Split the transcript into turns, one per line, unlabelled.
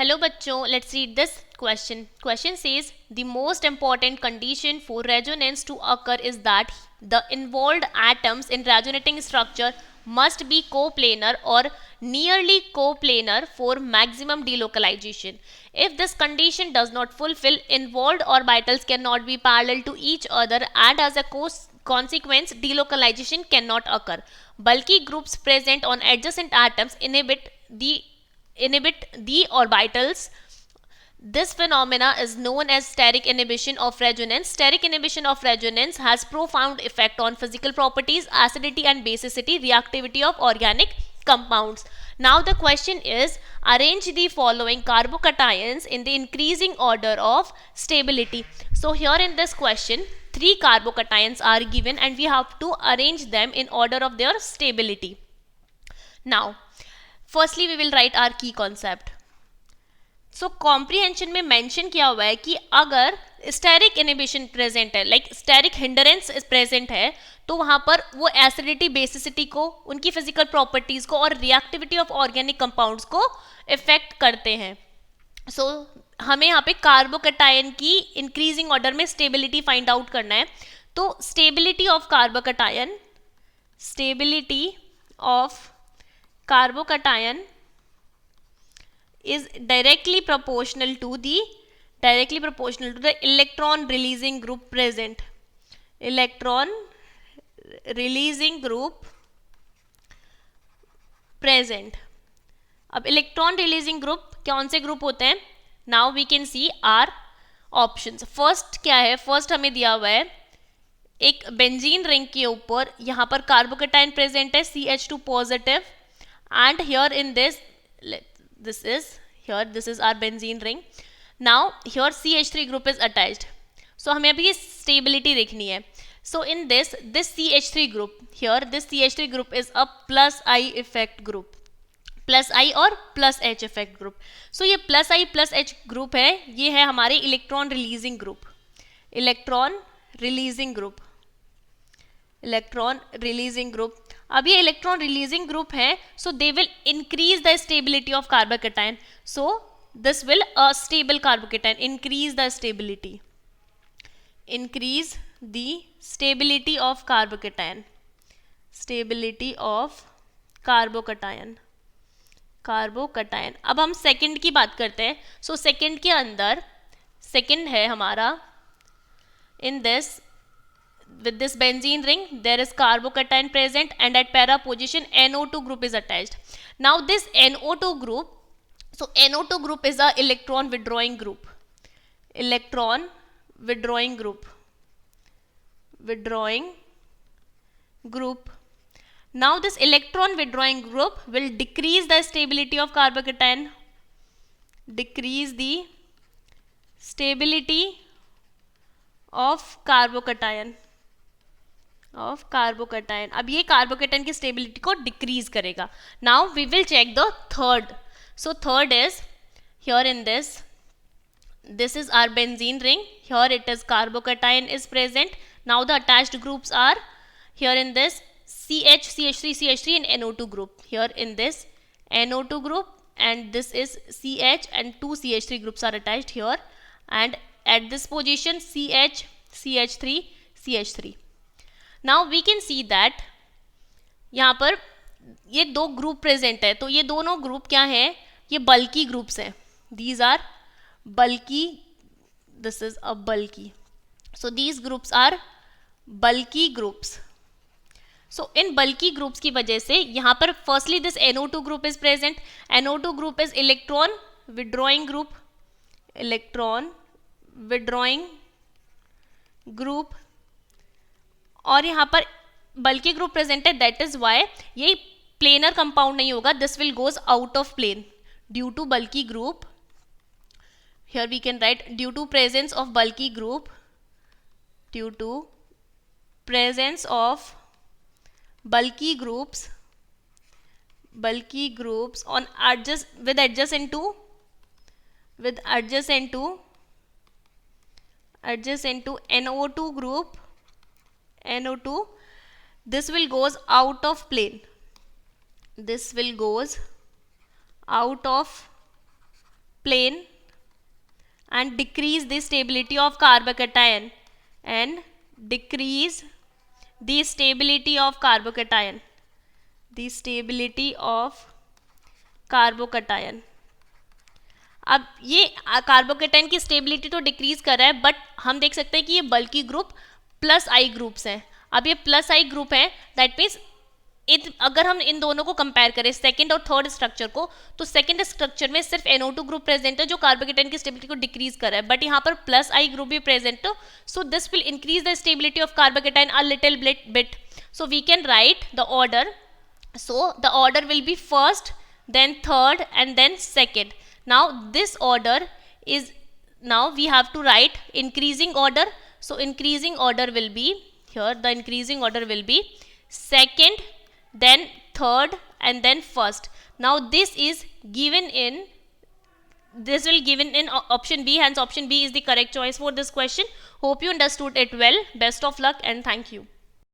Hello बच्चों, let's read this question. Question says the most important condition for resonance to occur is that the involved atoms in resonating structure must be coplanar or nearly coplanar for maximum delocalization. If this condition does not fulfill, involved orbitals cannot be parallel to each other and as a consequence delocalization cannot occur. Bulky groups present on adjacent atoms inhibit the orbitals. This phenomena is known as steric inhibition of resonance. Steric inhibition of resonance has profound effect on physical properties, acidity and basicity, reactivity of organic compounds. Now the question is, arrange the following carbocations in the increasing order of stability. So here in this question, 3 carbocations are given and we have to arrange them in order of their stability. Now, firstly we will write our key concept. So comprehension में mention किया हुआ है कि अगर steric inhibition present है, like steric hindrance present है, तो वहां पर वो एसिडिटी बेसिसिटी को, उनकी फिजिकल प्रॉपर्टीज को और रिएक्टिविटी ऑफ ऑर्गेनिक कंपाउंड्स को इफेक्ट करते हैं. सो हमें यहाँ पे कार्बोकटायन की इंक्रीजिंग ऑर्डर में स्टेबिलिटी फाइंड आउट करना है. तो stability of carbocation is directly proportional to the electron releasing group present. अब इलेक्ट्रॉन रिलीजिंग ग्रुप कौन से ग्रुप होते हैं? Now we can see our options. First क्या है? फर्स्ट हमें दिया हुआ है एक बेंजीन रिंग के ऊपर यहाँ पर कार्बोकटाइन प्रेजेंट है CH2 positive and here in this is our benzene ring. Now here CH3 group is attached. So हमें अभी stability देखनी है. So in this CH3 group, here this CH3 group is a plus I effect group, plus I और plus H effect group. So ये plus I plus H group है, ये है हमारे electron releasing group. अब ये इलेक्ट्रॉन रिलीजिंग ग्रुप है, so they will increase the stability of carbocation. So this will a stable carbocation, increase the stability of carbocation. अब हम सेकंड की बात करते हैं. सो सेकंड के अंदर सेकंड है हमारा in this. With this benzene ring there is carbocation present and at para position NO2 group is attached. Now this NO2 group, so NO2 group is a electron withdrawing group. Now this electron withdrawing group will decrease the stability of carbocation, अब ये carbocation की stability को decrease करेगा. Now we will check the third. So third is here in this is our benzene ring. Here it is carbocation is present. Now the attached groups are here in this CH, CH3 and NO2 group. Here in this NO2 group and this is CH and two CH3 groups are attached here, and at this position CH, CH3, CH3. Now we can see that यहाँ पर ये दो group present है, तो ये दोनों group क्या हैं? ये बल्की ग्रुप्स हैं. These are bulky, this is a bulky. So these groups are bulky groups. So in bulky groups की वजह से यहाँ पर firstly this NO2 group is present. NO2 group is electron withdrawing group और यहाँ पर बल्की ग्रुप प्रेजेंट है. That is why ये प्लेनर कंपाउंड नहीं होगा. This will goes out of plane due to bulky group. Here we can write due to presence of bulky group, bulky groups on adjacent to NO2 group. This will goes out of plane. plane and decrease the stability of carbocation and decrease the stability of carbocation, the stability of carbocation. अब ये carbocation की stability तो decrease कर रहा है, but हम देख सकते हैं कि ये बल्कि ग्रुप प्लस आई ग्रुप्स हैं. अब ये प्लस आई ग्रुप है, दैट मीन्स अगर हम इन दोनों को कंपेयर करें सेकंड और थर्ड स्ट्रक्चर को, तो सेकंड स्ट्रक्चर में सिर्फ NO2 ग्रुप प्रेजेंट है जो कार्बोकेटाइन की स्टेबिलिटी को डिक्रीज कर रहा है, बट यहाँ पर प्लस आई ग्रुप भी प्रेजेंट है. So this will increase the stability of carbocation a little bit. So we can write the order. So the order will be first, then third, and then second. Now this order is, now we have to write increasing order. So increasing order will be here, the increasing order will be second, then third, and then first. Now this is given in, this will given in option B, hence option B is the correct choice for this question. Hope you understood it well. Best of luck and thank you.